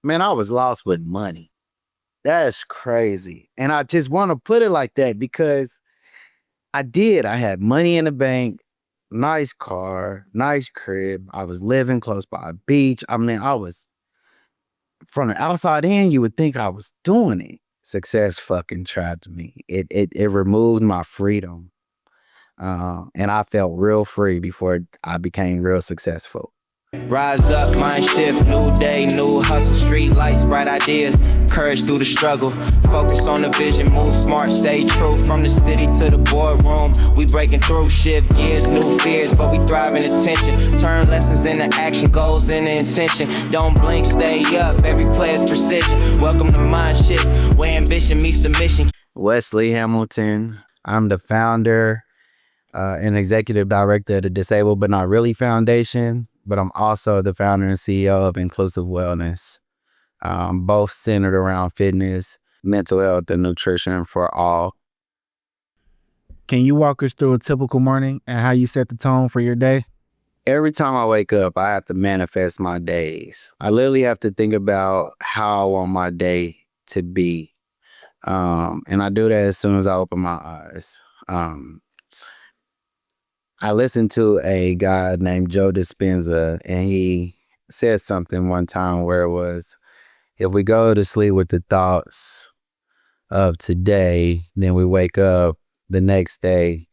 Man, I was lost with money. That's crazy. And I just want to put it like that because I did. I had money in the bank, nice car, nice crib. I was living close by a beach. I mean, I was from the outside in, you would think I was doing it. Success fucking trapped me. It removed my freedom. And I felt real free before I became real successful. Rise up, mind shift, new day, new hustle, street lights, bright ideas, courage through the struggle, focus on the vision, move smart, stay true, from the city to the boardroom, we breaking through, shift gears, new fears, but we thrive in attention, turn lessons into action, goals into intention, don't blink, stay up, every player's precision, welcome to mind shift, where ambition meets the mission. Wes Hamilton, I'm the founder and executive director of the Disabled But Not Really Foundation, but I'm also the founder and CEO of Inclusive Wellness, both centered around fitness, mental health, and nutrition for all. Can you walk us through a typical morning and how you set the tone for your day? Every time I wake up, I have to manifest my days. I literally have to think about how I want my day to be. And I do that as soon as I open my eyes. I listened to a guy named Joe Dispenza, and he said something one time where it was, if we go to sleep with the thoughts of today, then we wake up the next day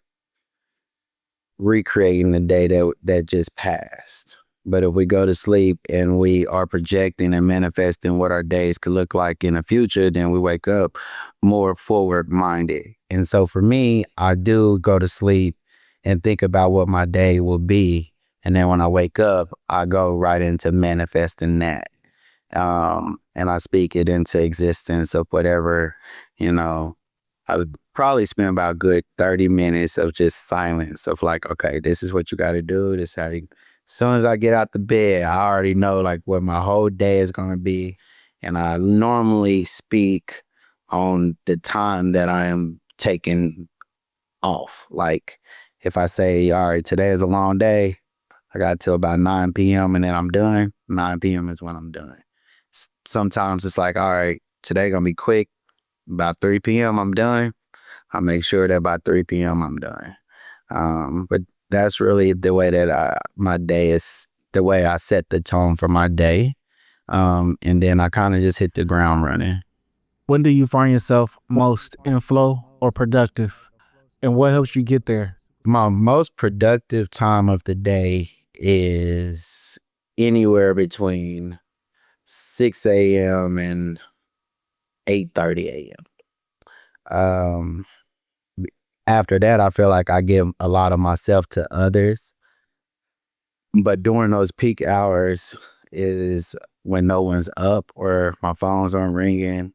recreating the day that just passed. But if we go to sleep and we are projecting and manifesting what our days could look like in the future, then we wake up more forward minded. And so for me, I do go to sleep and think about what my day will be. And then when I wake up, I go right into manifesting that. And I speak it into existence of whatever, I would probably spend about a good 30 minutes of just silence of like, okay, this is what you got to do. This is how you, as soon as I get out the bed, I already know like what my whole day is going to be. And I normally speak on the time that I am taking off. Like if I say, all right, today is a long day, I got till about 9 p.m. and then I'm done. 9 p.m. is when I'm done. Sometimes it's like, all right, today going to be quick. About 3 p.m. I'm done. I make sure that by 3 p.m. I'm done. But that's really the way that my day is, the way I set the tone for my day. And then I kind of just hit the ground running. When do you find yourself most in flow or productive? And what helps you get there? My most productive time of the day is anywhere between 6 a.m. and 8:30 a.m. After that, I feel like I give a lot of myself to others. But during those peak hours is when no one's up or my phones aren't ringing.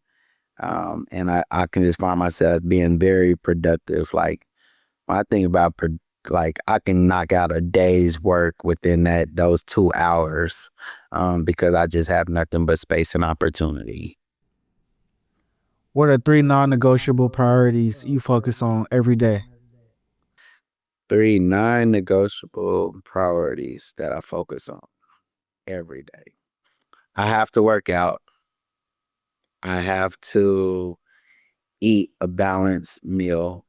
And I can just find myself being very productive. Like when I think about like I can knock out a day's work within those 2 hours because I just have nothing but space and opportunity. What are 3 non-negotiable priorities you focus on every day? 3 non-negotiable priorities that I focus on every day. I have to work out. I have to eat a balanced meal.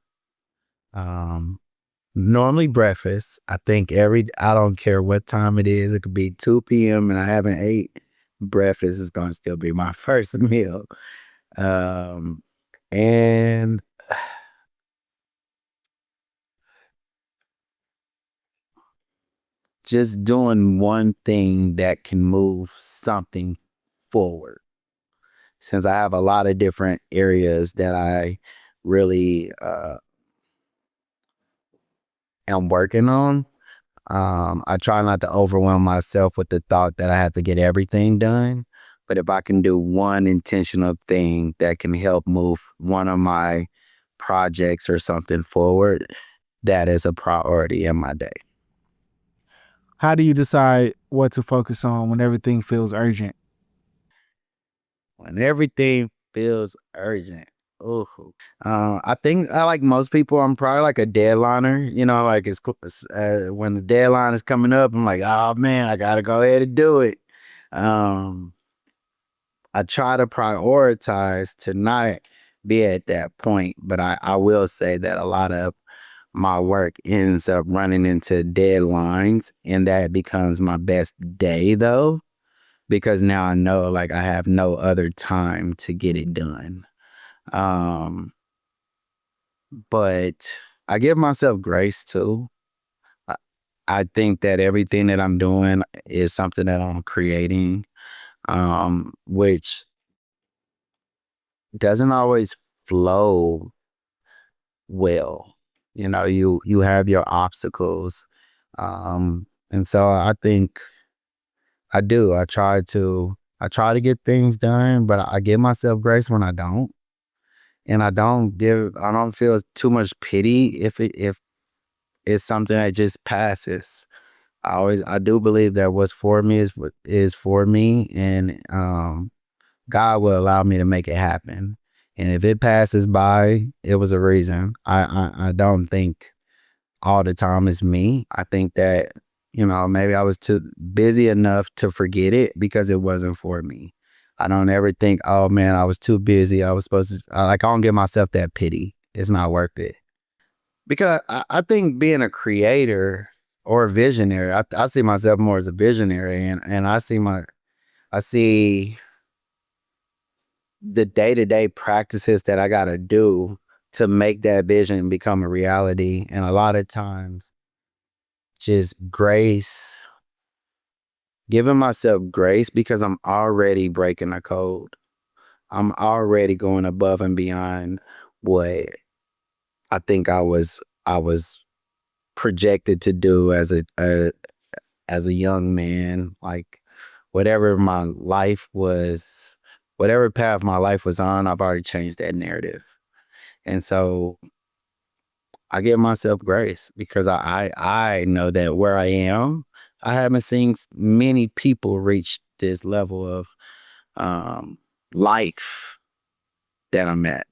Normally breakfast. I think I don't care what time it is. It could be 2 p.m. and I haven't ate. Breakfast is going to still be my first meal. And just doing one thing that can move something forward. Since I have a lot of different areas that I really am working on, I try not to overwhelm myself with the thought that I have to get everything done. But if I can do one intentional thing that can help move one of my projects or something forward, that is a priority in my day. How do you decide what to focus on when everything feels urgent? When everything feels urgent. Ooh. I think like most people, I'm probably like a deadliner. Like when the deadline is coming up, I'm like, oh man, I gotta go ahead and do it. I try to prioritize to not be at that point, but I will say that a lot of my work ends up running into deadlines, and that becomes my best day though, because now I know like I have no other time to get it done. Um, but I give myself grace too. I, I think that everything that I'm doing is something that I'm creating, which doesn't always flow well. You have your obstacles. And so I think I do. I try to get things done, but I give myself grace when I don't. And I don't feel too much pity if it's something that just passes. I do believe that what's for me is what is for me, and God will allow me to make it happen. And if it passes by, it was a reason. I don't think all the time is me. I think that, maybe I was too busy enough to forget it because it wasn't for me. I don't ever think, oh man, I was too busy. I was supposed to, I don't give myself that pity. It's not worth it. Because I think being a creator or a visionary, I see myself more as a visionary, and I see the day-to-day practices that I got to do to make that vision become a reality. And a lot of times, just grace, giving myself grace because I'm already breaking the code. I'm already going above and beyond what I think I was projected to do as a young man. Like whatever my life was, whatever path my life was on, I've already changed that narrative. And so I give myself grace because I know that where I am, I haven't seen many people reach this level of um, life that I'm at.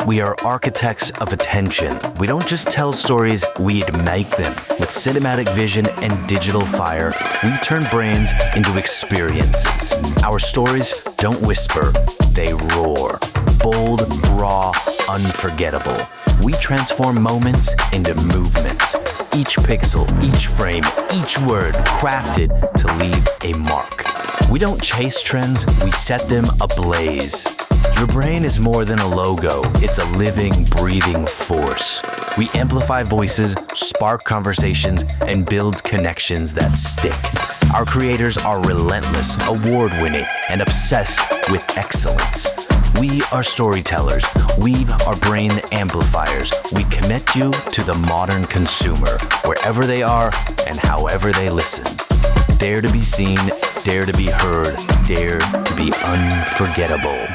We are architects of attention. We don't just tell stories, we ignite them. With cinematic vision and digital fire, we turn brains into experiences. Our stories don't whisper, they roar. Bold, raw, unforgettable. We transform moments into movements. Each pixel, each frame, each word crafted to leave a mark. We don't chase trends, we set them ablaze. Your brain is more than a logo, it's a living, breathing force. We amplify voices, spark conversations, and build connections that stick. Our creators are relentless, award-winning, and obsessed with excellence. We are storytellers. We are brain amplifiers. We connect you to the modern consumer, wherever they are and however they listen. Dare to be seen, dare to be heard, dare to be unforgettable.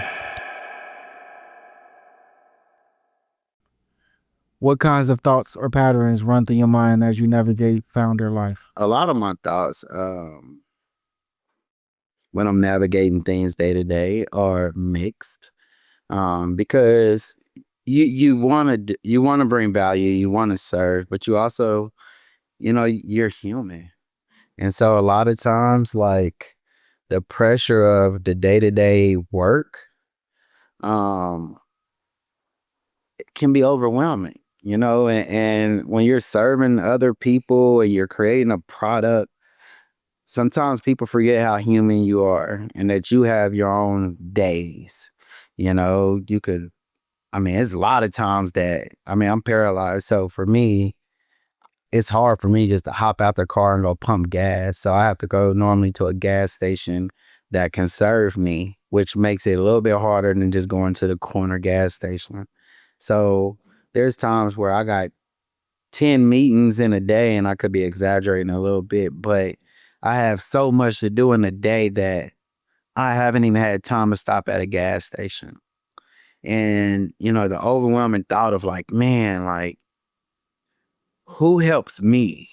What kinds of thoughts or patterns run through your mind as you navigate founder life? A lot of my thoughts when I'm navigating things day to day are mixed, because you want to bring value, you want to serve, but you also, you're human. And so a lot of times, like the pressure of the day to day work, um, it can be overwhelming, and when you're serving other people and you're creating a product, sometimes people forget how human you are and that you have your own days. You could, it's a lot of times that, I'm paralyzed. So for me, it's hard for me just to hop out the car and go pump gas. So I have to go normally to a gas station that can serve me, which makes it a little bit harder than just going to the corner gas station. So there's times where I got 10 meetings in a day, and I could be exaggerating a little bit, but I have so much to do in a day that I haven't even had time to stop at a gas station. And, the overwhelming thought of like, man, like, who helps me?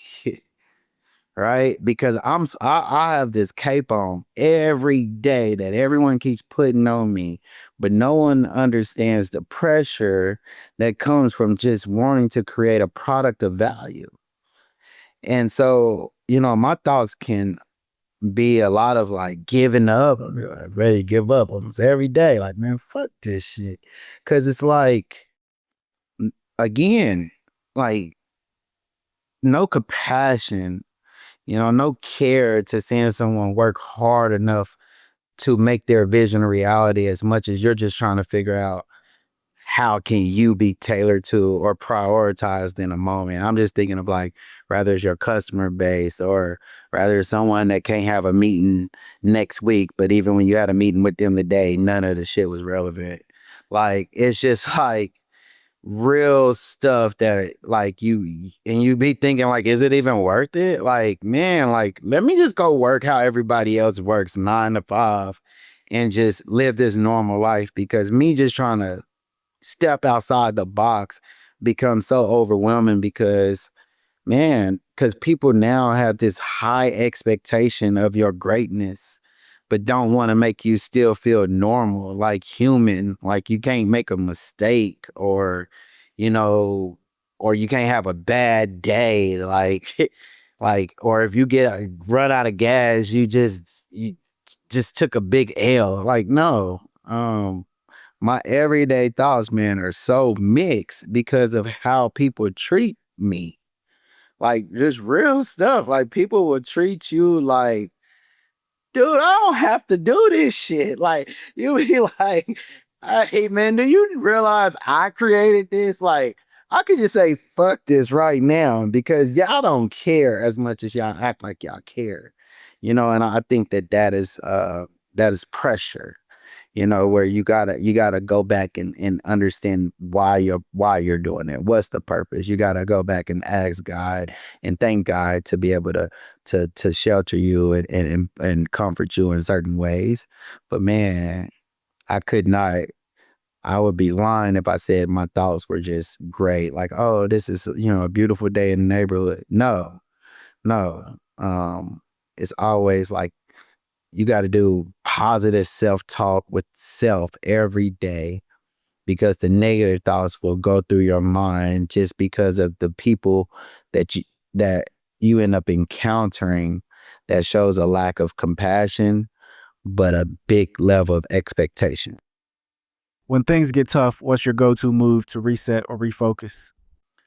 Right? Because I have this cape on every day that everyone keeps putting on me, but no one understands the pressure that comes from just wanting to create a product of value. And so, my thoughts can be a lot of like giving up. I'm like, ready to give up almost every day. Like, man, fuck this shit. Cause it's like, again, like no compassion, no care to seeing someone work hard enough to make their vision a reality as much as you're just trying to figure out how can you be tailored to or prioritized in a moment. I'm just thinking of like rather it's your customer base or rather someone that can't have a meeting next week, but even when you had a meeting with them today, none of the shit was relevant. Like it's just like real stuff that like you be thinking like, is it even worth it? Like, man, like let me just go work how everybody else works 9 to 5 and just live this normal life, because me just trying to step outside the box becomes so overwhelming because, man, because people now have this high expectation of your greatness, but don't want to make you still feel normal, like human, like you can't make a mistake you know, or you can't have a bad day, like, like, or if you get run out of gas, you just took a big L. Like, no, my everyday thoughts, man, are so mixed because of how people treat me. Like just real stuff. Like people will treat you like, dude, I don't have to do this shit. Like you be like, hey man, do you realize I created this? Like I could just say fuck this right now because y'all don't care as much as y'all act like y'all care. And I think that is pressure, where you gotta go back and understand why you're doing it. What's the purpose? You gotta go back and ask God and thank God to be able to shelter you and comfort you in certain ways. But man, I could not. I would be lying if I said my thoughts were just great. Like, oh, this is a beautiful day in the neighborhood. No, no. It's always like you got to do positive self-talk with self every day, because the negative thoughts will go through your mind just because of the people that you end up encountering, that shows a lack of compassion but a big level of expectation. When things get tough, what's your go-to move to reset or refocus?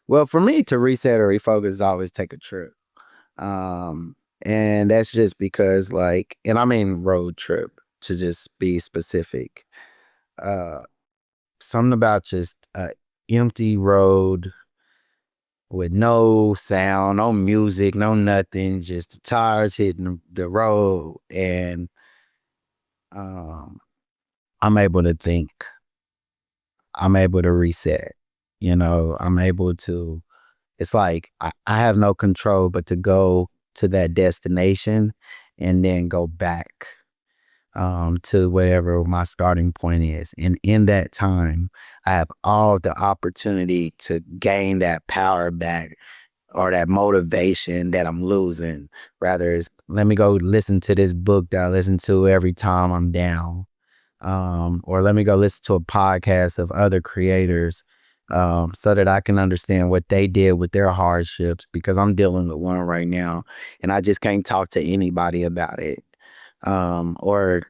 Well, for me to reset or refocus is always take a trip. And that's just because like, and I mean road trip to just be specific. Uh Something about just a empty road with no sound, no music, no nothing, just the tires hitting the road, and um I'm able to think. I'm able to reset. I'm able to, it's like I have no control but to go to that destination and then go back to whatever my starting point is. And in that time, I have all the opportunity to gain that power back or that motivation that I'm losing. Rather, it's let me go listen to this book that I listen to every time I'm down. Or let me go listen to a podcast of other creators, so that I can understand what they did with their hardships, because I'm dealing with one right now and I just can't talk to anybody about it. Or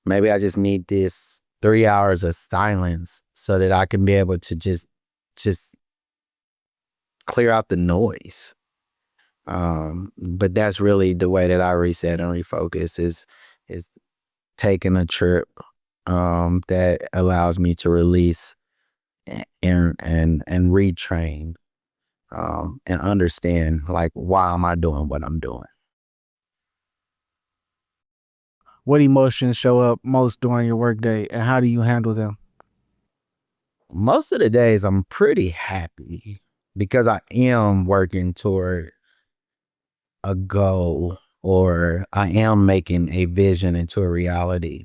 maybe I just need this 3 hours of silence so that I can be able to just clear out the noise. But that's really the way that I reset and refocus is taking a trip that allows me to release and retrain, and understand like why am I doing what I'm doing. What emotions show up most during your workday, and how do you handle them? Most of the days I'm pretty happy because I am working toward a goal, or I am making a vision into a reality.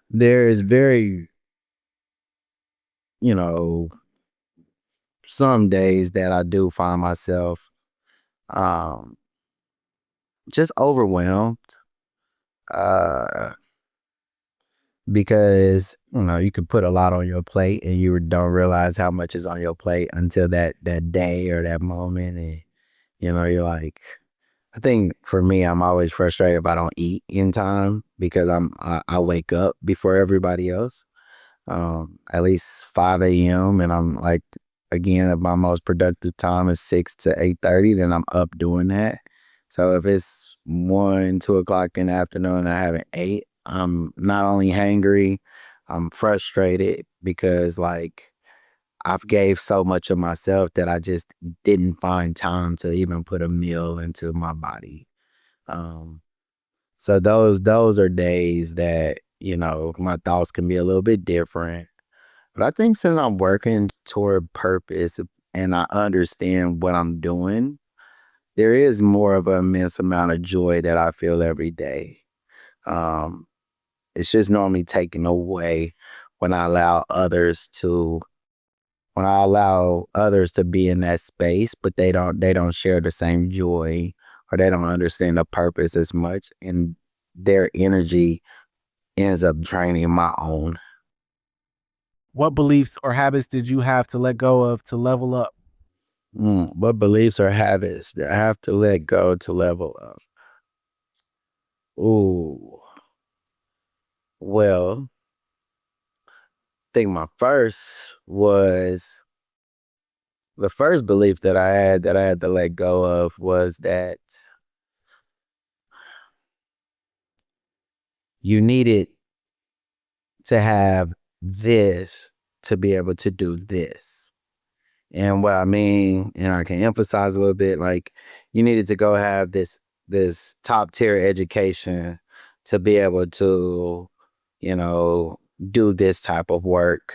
There is very, you know, some days that I do find myself um just overwhelmed, uh because you could put a lot on your plate and you don't realize how much is on your plate until that day or that moment, and you're like, I think for me, I'm always frustrated if I don't eat in time because I wake up before everybody else, at least 5 a.m. And I'm like, again, if my most productive time is 6 to 8:30, then I'm up doing that. So if it's 1, 2 o'clock in the afternoon and I haven't ate, I'm not only hangry, I'm frustrated because like I've gave so much of myself that I just didn't find time to even put a meal into my body. Um, so those are days that, my thoughts can be a little bit different. But I think since I'm working toward purpose and I understand what I'm doing, there is more of an immense amount of joy that I feel every day. Um, it's just normally taken away when I allow others to be in that space, but they don't share the same joy or they don't understand the purpose as much, and their energy ends up draining my own. What beliefs or habits did you have to let go of to level up? What beliefs or habits that I have to let go to level up? Ooh, well, I think the first belief that I had to let go of was that you needed to have this to be able to do this. And what I mean, and I can emphasize a little bit, like you needed to go have this top tier education to be able to, you know, do this type of work.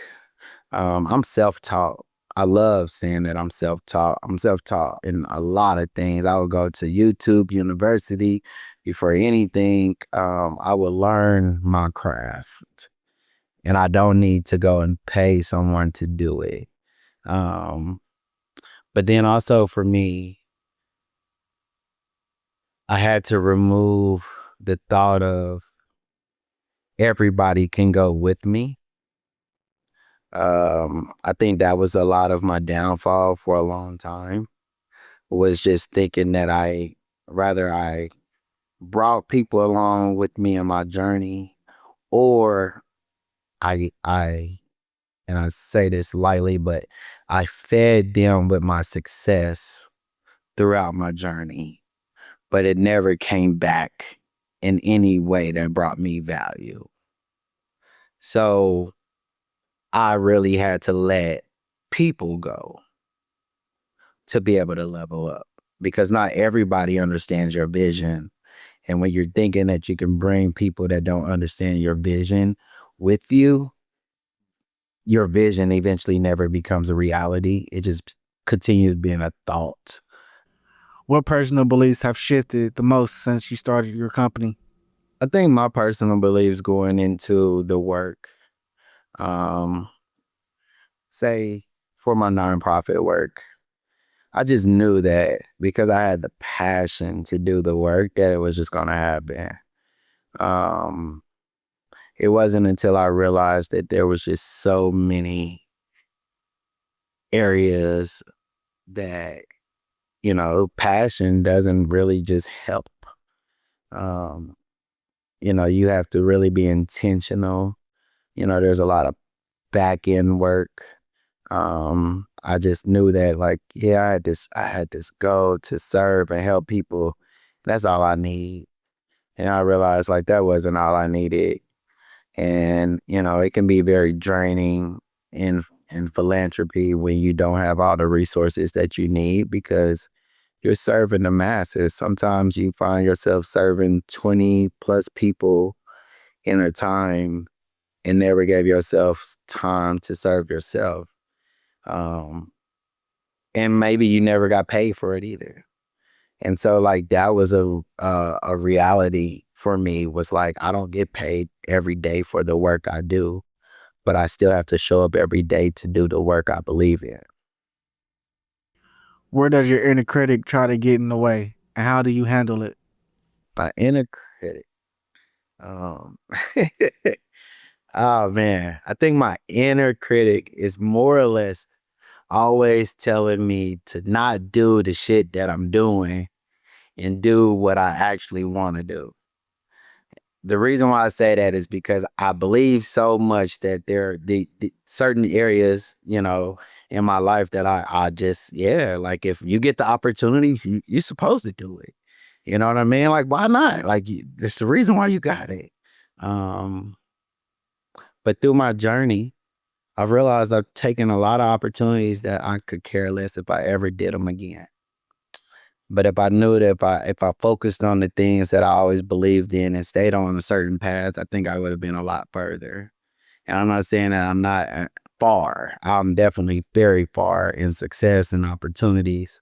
I'm self-taught. I love saying that I'm self-taught. I'm self-taught in a lot of things. I would go to YouTube University before anything. I would learn my craft, and I don't need to go and pay someone to do it. Um, but then also for me, I had to remove the thought of everybody can go with me. I think that was a lot of my downfall for a long time, was just thinking that I brought people along with me in my journey, or I and I say this lightly, but I fed them with my success throughout my journey, but it never came back in any way that brought me value. So I really had to let people go to be able to level up, because not everybody understands your vision. And when you're thinking that you can bring people that don't understand your vision with you, your vision eventually never becomes a reality. It just continues being a thought. What personal beliefs have shifted the most since you started your company? I think my personal beliefs going into the work, um, say for my nonprofit work, I just knew that because I had the passion to do the work that it was just gonna happen. Um, it wasn't until I realized that there was just so many areas that, passion doesn't really just help. Um, you have to really be intentional. There's a lot of back end work. I just knew that, like, yeah, I had this goal to serve and help people. That's all I need. And I realized like that wasn't all I needed. And, it can be very draining in philanthropy when you don't have all the resources that you need, because you're serving the masses. Sometimes you find yourself serving 20 plus people in a time and never gave yourself time to serve yourself. Um, and maybe you never got paid for it either. And so like that was a reality for me, was like I don't get paid every day for the work I do, but I still have to show up every day to do the work I believe in. Where does your inner critic try to get in the way, and how do you handle it? My inner critic. Um, oh man, I think my inner critic is more or less always telling me to not do the shit that I'm doing and do what I actually want to do. The reason why I say that is because I believe so much that there are the certain areas, in my life that I just, yeah, like if you get the opportunity, you're supposed to do it. You know what I mean? Like, why not? Like, there's the reason why you got it. Um, but through my journey, I've realized I've taken a lot of opportunities that I could care less if I ever did them again. But if I knew that if I focused on the things that I always believed in and stayed on a certain path, I think I would have been a lot further. And I'm not saying that I'm not far. I'm definitely very far in success and opportunities,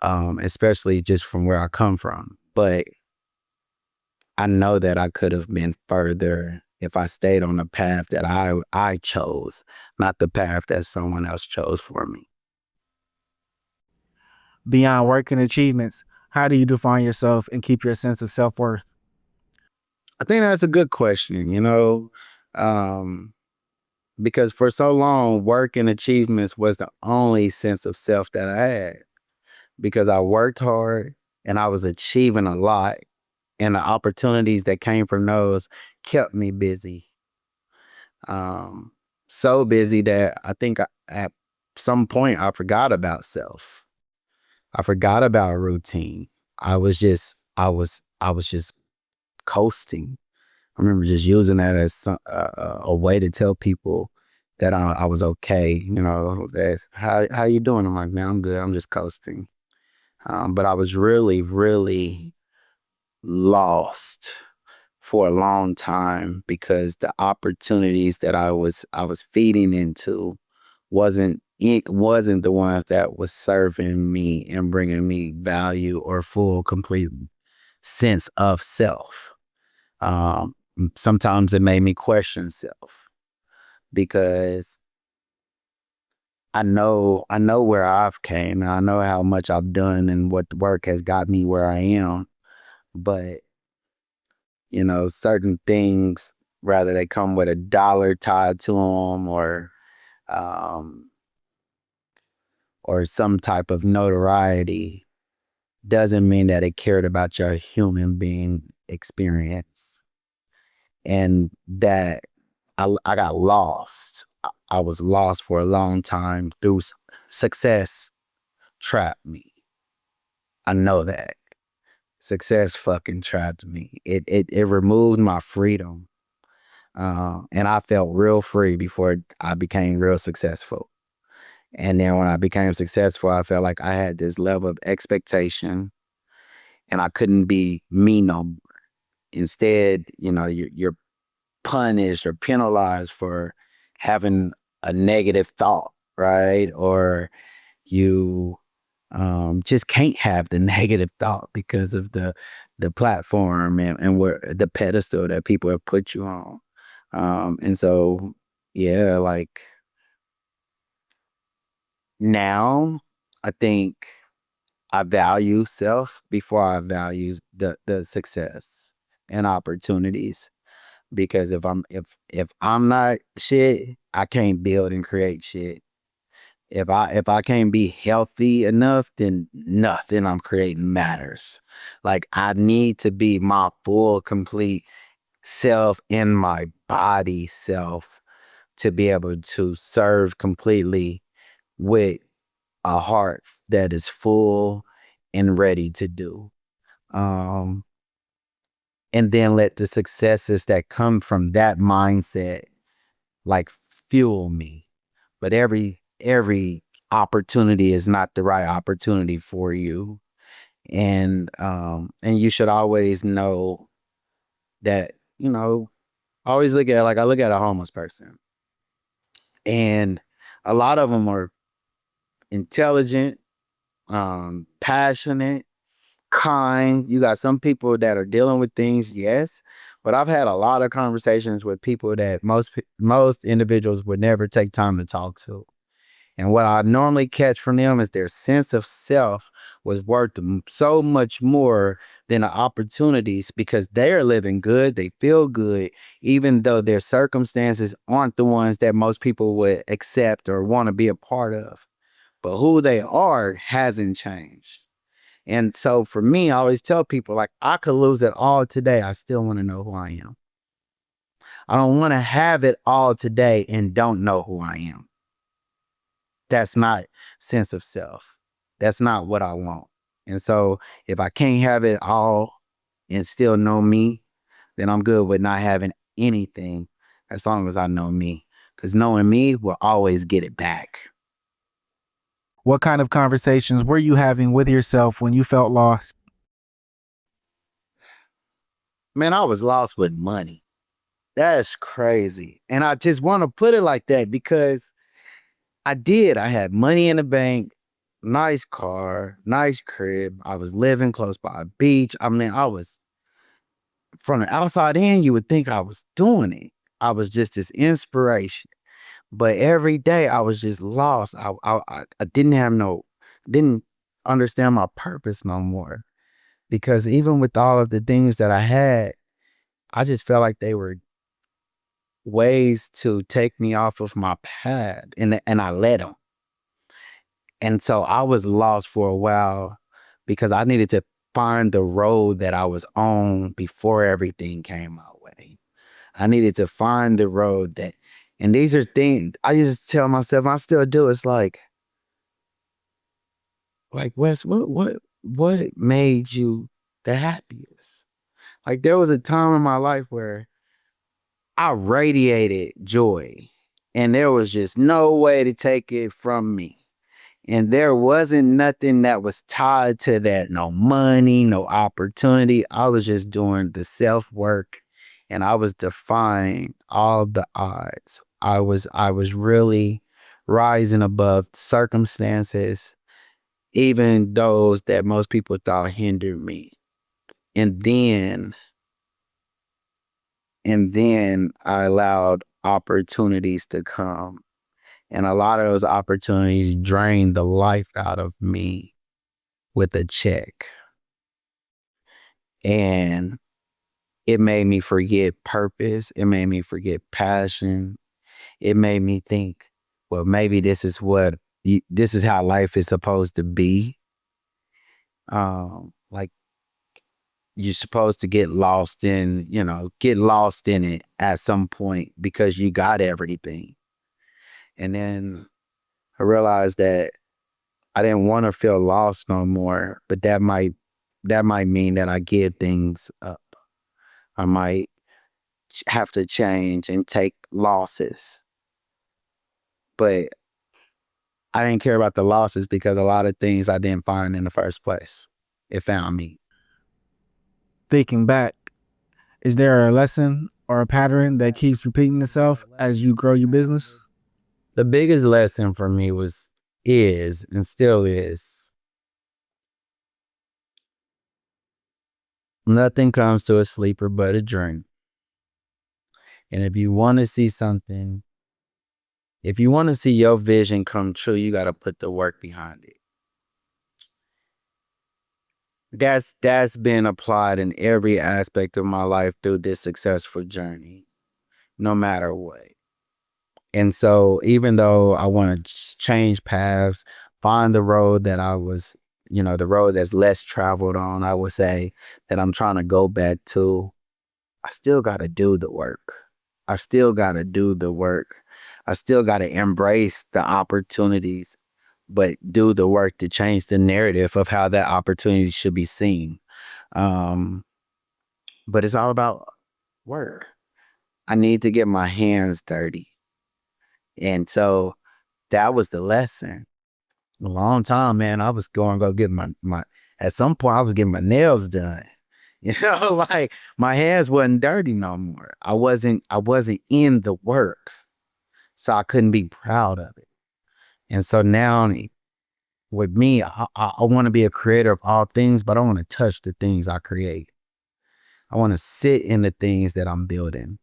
especially just from where I come from. But I know that I could have been further if I stayed on the path that I chose, not the path that someone else chose for me. Beyond work and achievements, how do you define yourself and keep your sense of self-worth? I think that's a good question, um, because for so long, work and achievements was the only sense of self that I had because I worked hard and I was achieving a lot, and the opportunities that came from those kept me busy. Um, so busy that I think at some point I forgot about self. I forgot about routine. I was just coasting. I remember just using that as a way to tell people that I was okay. That's how you doing? I'm like, man, I'm good. I'm just coasting. But I was really, really lost for a long time because the opportunities that I was feeding into wasn't the ones that was serving me and bringing me value or full complete sense of self. um Sometimes it made me question self because I know where I've came and I know how much I've done and what the work has got me where I am, but certain things, rather they come with a dollar tied to them um, or some type of notoriety, doesn't mean that it cared about your human being experience. And that I got lost. I was lost for a long time through success trapped me. I know that. Success fucking trapped me. It removed my freedom. And I felt real free before I became real successful. And then when I became successful, I felt like I had this level of expectation and I couldn't be me no more. Instead, you're punished or penalized for having a negative thought, right? Or you just can't have the negative thought because of the platform and where the pedestal that people have put you on. And so, yeah, like now, I think I value self before I value the success and opportunities. Because if I'm not shit, I can't build and create shit. If I can't be healthy enough, then nothing I'm creating matters. Like I need to be my full, complete self in my body self to be able to serve completely with a heart that is full and ready to do. Um, and then let the successes that come from that mindset like fuel me. But every opportunity is not the right opportunity for you. And you should always know that, always look at like I look at a homeless person. And a lot of them are intelligent, passionate, kind. You got some people that are dealing with things, yes, but I've had a lot of conversations with people that most individuals would never take time to talk to. And what I normally catch from them is their sense of self was worth so much more than the opportunities because they are living good, they feel good, even though their circumstances aren't the ones that most people would accept or want to be a part of. But who they are hasn't changed. And so for me, I always tell people, like, I could lose it all today. I still want to know who I am. I don't want to have it all today and don't know who I am. That's not sense of self. That's not what I want. And so if I can't have it all and still know me, then I'm good with not having anything as long as I know me. Because knowing me will always get it back. What kind of conversations were you having with yourself when you felt lost? Man, I was lost with money. That's crazy. And I just want to put it like that because I did. I had money in the bank, nice car, nice crib. I was living close by a beach. I mean, I was from the outside in, you would think I was doing it. I was just this inspiration. But every day I was just lost. I didn't understand my purpose no more. Because even with all of the things that I had, I just felt like they were ways to take me off of my path, and I let them. And so I was lost for a while because I needed to find the road that I was on before everything came my way. I needed to find the road that, and these are things I used to tell myself, I still do. It's like Wes, what made you the happiest? Like there was a time in my life where I radiated joy and there was just no way to take it from me. And there wasn't nothing that was tied to that. No money, no opportunity. I was just doing the self work and I was defying all the odds. I was really rising above circumstances, even those that most people thought hindered me. And then I allowed opportunities to come. And a lot of those opportunities drained the life out of me with a check. And it made me forget purpose. It made me forget passion. It made me think, well, maybe this is how life is supposed to be. Like you're supposed to get lost in it at some point because you got everything. And then I realized that I didn't want to feel lost no more, but that might mean that I give things up. I might have to change and take losses. But I didn't care about the losses because a lot of things I didn't find in the first place. It found me. Thinking back, is there a lesson or a pattern that keeps repeating itself as you grow your business? The biggest lesson for me is and still is, nothing comes to a sleeper but a dream. And if you want to see something, if you want to see your vision come true, you got to put the work behind it. That's been applied in every aspect of my life through this successful journey, no matter what. And so even though I want to change paths, find the road that I was, the road that's less traveled on, I would say that I'm trying to go back to, I still got to do the work. I still got to do the work. I still got to embrace the opportunities, but do the work to change the narrative of how that opportunity should be seen. But it's all about work. I need to get my hands dirty. And so that was the lesson. A long time, man, I was going to go get at some point I was getting my nails done. Like my hands wasn't dirty no more. I wasn't in the work. So I couldn't be proud of it. And so now with me, I want to be a creator of all things, but I want to touch the things I create. I want to sit in the things that I'm building.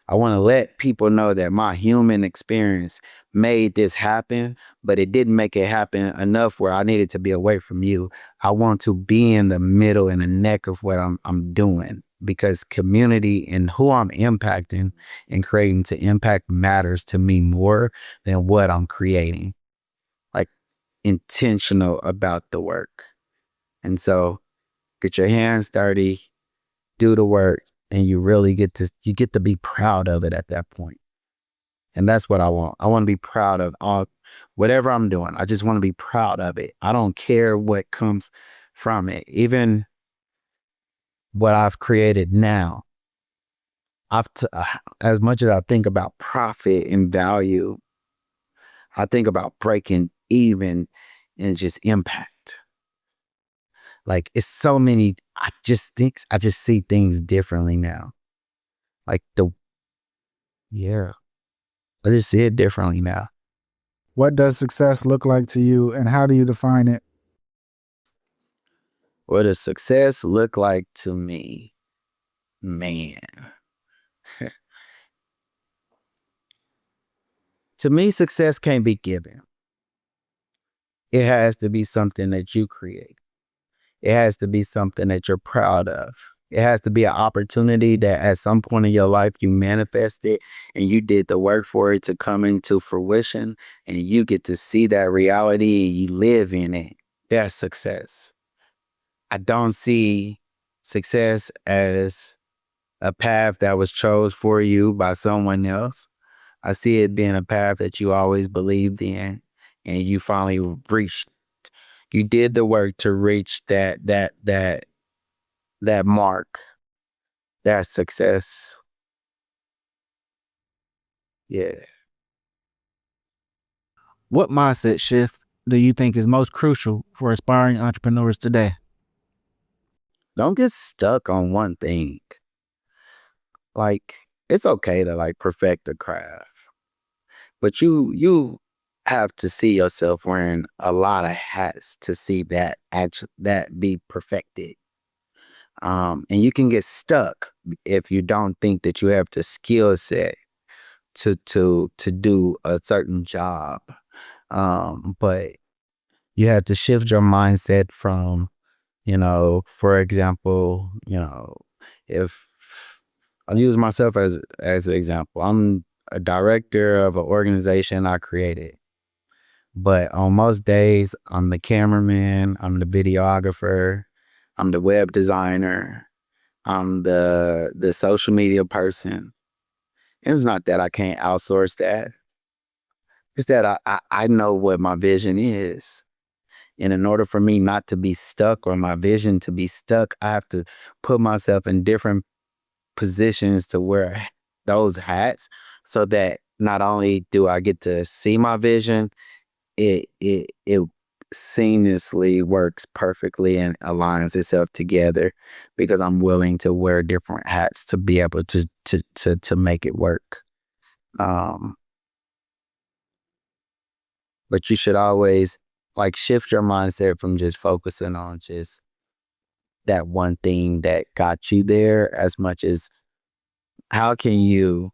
I want to let people know that my human experience made this happen, but it didn't make it happen enough where I needed to be away from you. I want to be in the middle and the neck of what I'm doing, because community and who I'm impacting and creating to impact matters to me more than what I'm creating. Like intentional about the work. And so get your hands dirty, do the work, and you really get to be proud of it at that point. And that's what I want. I want to be proud of all whatever I'm doing. I just want to be proud of it. I don't care what comes from it. Even what I've created now. As much as I think about profit and value, I think about breaking even and just impact. Like it's so many. I just see things differently now. Like yeah, I just see it differently now. What does success look like to you, and how do you define it? What does success look like to me? Man. To me, success can't be given. It has to be something that you create. It has to be something that you're proud of. It has to be an opportunity that at some point in your life you manifested and you did the work for it to come into fruition and you get to see that reality and you live in it. That's success. I don't see success as a path that was chose for you by someone else. I see it being a path that you always believed in and you finally reached. You did the work to reach that mark. That's success. Yeah. What mindset shift do you think is most crucial for aspiring entrepreneurs today? Don't get stuck on one thing. Like it's okay to like perfect the craft, but you have to see yourself wearing a lot of hats to see that be perfected. And you can get stuck if you don't think that you have the skill set to do a certain job. But you have to shift your mindset from, for example, if I'll use myself as an example, I'm a director of an organization I created. But on most days, I'm the cameraman, I'm the videographer, I'm the web designer, I'm the social media person. It's not that I can't outsource that. It's that I know what my vision is. And in order for me not to be stuck or my vision to be stuck, I have to put myself in different positions to wear those hats so that not only do I get to see my vision, it seamlessly works perfectly and aligns itself together because I'm willing to wear different hats to be able to make it work. But you should always like shift your mindset from just focusing on just that one thing that got you there as much as how can you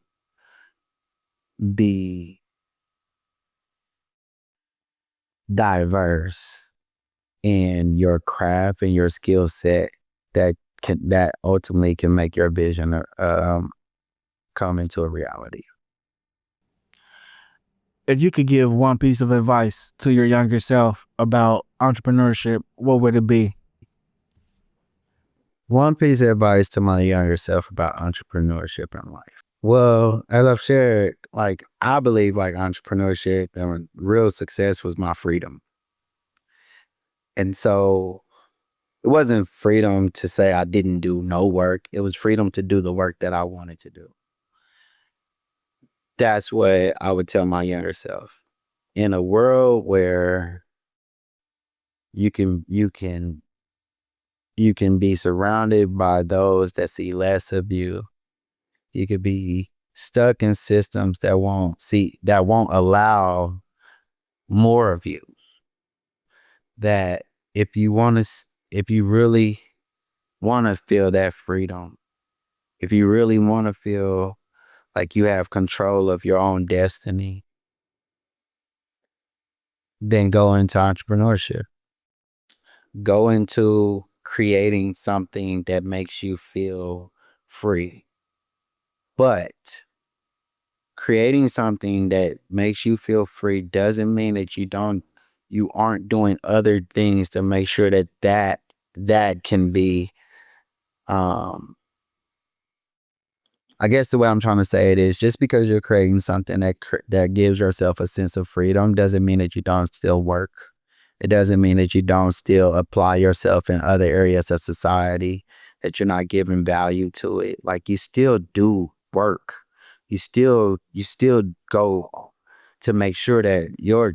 be diverse in your craft and your skill set that ultimately can make your vision come into a reality. If you could give one piece of advice to your younger self about entrepreneurship, what would it be? One piece of advice to my younger self about entrepreneurship in life. Well, as I've shared, like I believe like entrepreneurship and real success was my freedom. And so it wasn't freedom to say I didn't do no work. It was freedom to do the work that I wanted to do. That's what I would tell my younger self. In a world where you can be surrounded by those that see less of you. You could be stuck in systems that won't allow more of you. That if you really want to feel that freedom, if you really want to feel like you have control of your own destiny, then go into entrepreneurship. Go into creating something that makes you feel free. But creating something that makes you feel free doesn't mean that you aren't doing other things to make sure that that can be, I guess the way I'm trying to say it is, just because you're creating something that gives yourself a sense of freedom doesn't mean that you don't still work. It doesn't mean that you don't still apply yourself in other areas of society, that you're not giving value to it. Like, you still do work. You still go to make sure that your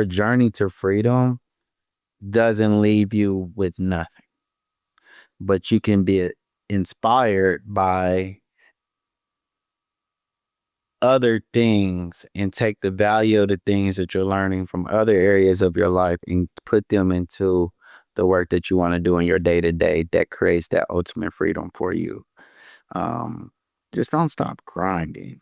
journey to freedom doesn't leave you with nothing. But you can be inspired by other things and take the value of the things that you're learning from other areas of your life and put them into the work that you want to do in your day to day that creates that ultimate freedom for you. Um, just don't stop grinding.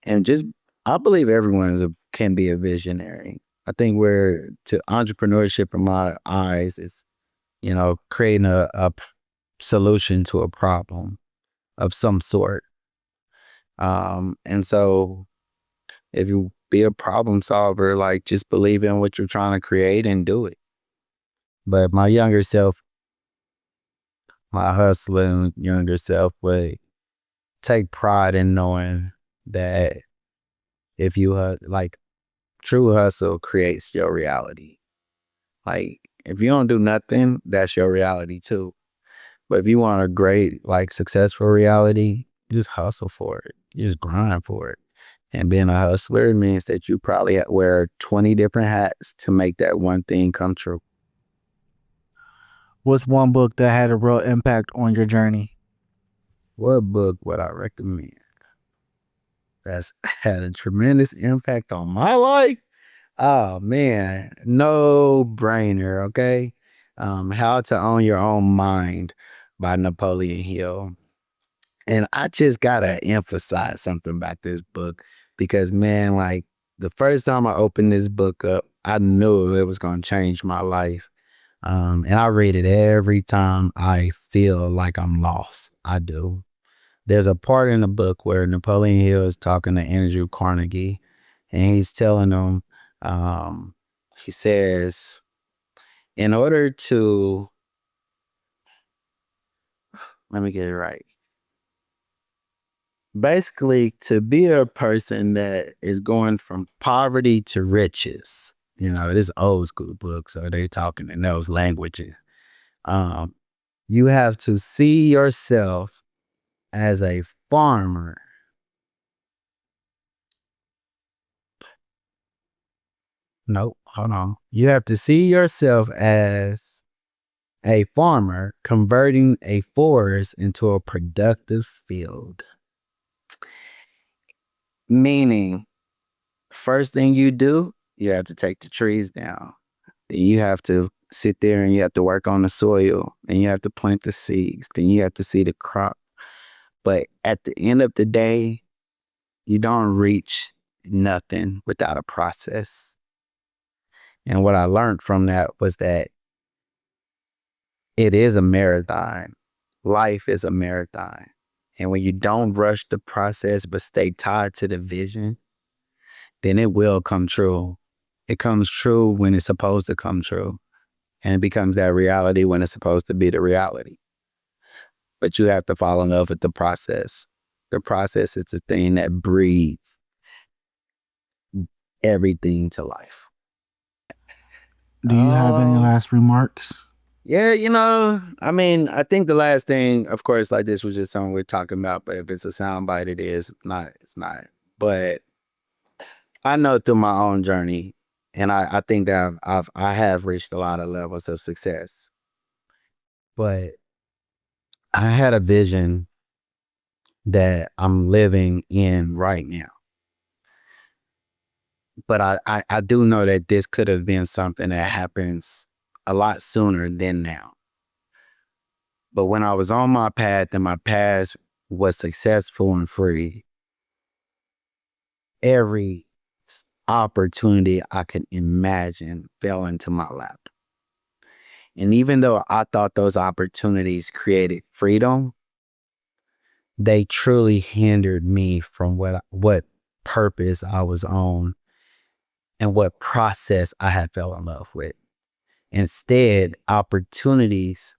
And just, I believe everyone can be a visionary. I think where to entrepreneurship in my eyes is, creating a solution to a problem of some sort. And so if you be a problem solver, like, just believe in what you're trying to create and do it. But my younger self, my hustling younger self, would take pride in knowing that if you like, true hustle creates your reality. Like, if you don't do nothing, that's your reality too. But if you want a great, like, successful reality, you just hustle for it. You just grind for it. And being a hustler means that you probably wear 20 different hats to make that one thing come true. What's one book that had a real impact on your journey? What book would I recommend that's had a tremendous impact on my life? Oh man, no brainer. Okay. How to Own Your Own Mind by Napoleon Hill. And I just gotta emphasize something about this book because, man, like, the first time I opened this book up, I knew it was gonna change my life. And I read it every time I feel like I'm lost. I do. There's a part in the book where Napoleon Hill is talking to Andrew Carnegie, and he's telling him, he says, in order to, let me get it right. Basically, to be a person that is going from poverty to riches, this old school book, so they talking in those languages. Um, you have to see yourself as a farmer. Nope, hold on. You have to see yourself as a farmer converting a forest into a productive field. Meaning, first thing you do, you have to take the trees down. Then you have to sit there and you have to work on the soil and you have to plant the seeds. Then you have to see the crop. But at the end of the day, you don't reach nothing without a process. And what I learned from that was that it is a marathon. Life is a marathon. And when you don't rush the process but stay tied to the vision, then it will come true. It comes true when it's supposed to come true. And it becomes that reality when it's supposed to be the reality. But you have to fall in love with the process. The process is the thing that breeds everything to life. Do you have any last remarks? Yeah, I think the last thing, of course, like, this was just something we're talking about, but if it's a soundbite, it is. If not, it's not. But I know through my own journey, and I think that I have reached a lot of levels of success. But I had a vision that I'm living in right now. But I do know that this could have been something that happens a lot sooner than now. But when I was on my path and my path was successful and free, every opportunity I could imagine fell into my lap. And even though I thought those opportunities created freedom, they truly hindered me from what purpose I was on and what process I had fell in love with. Instead, opportunities,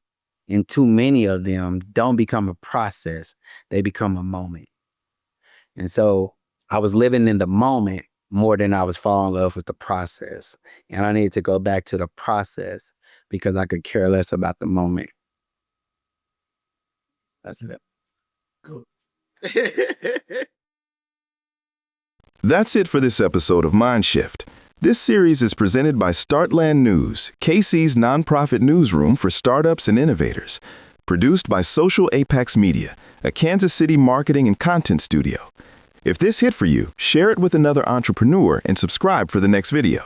and too many of them, don't become a process. They become a moment. And so I was living in the moment more than I was falling in love with the process. And I needed to go back to the process because I could care less about the moment. That's it. Cool. That's it for this episode of Mindshift. This series is presented by Startland News, KC's nonprofit newsroom for startups and innovators. Produced by Social Apex Media, a Kansas City marketing and content studio. If this hit for you, share it with another entrepreneur and subscribe for the next video.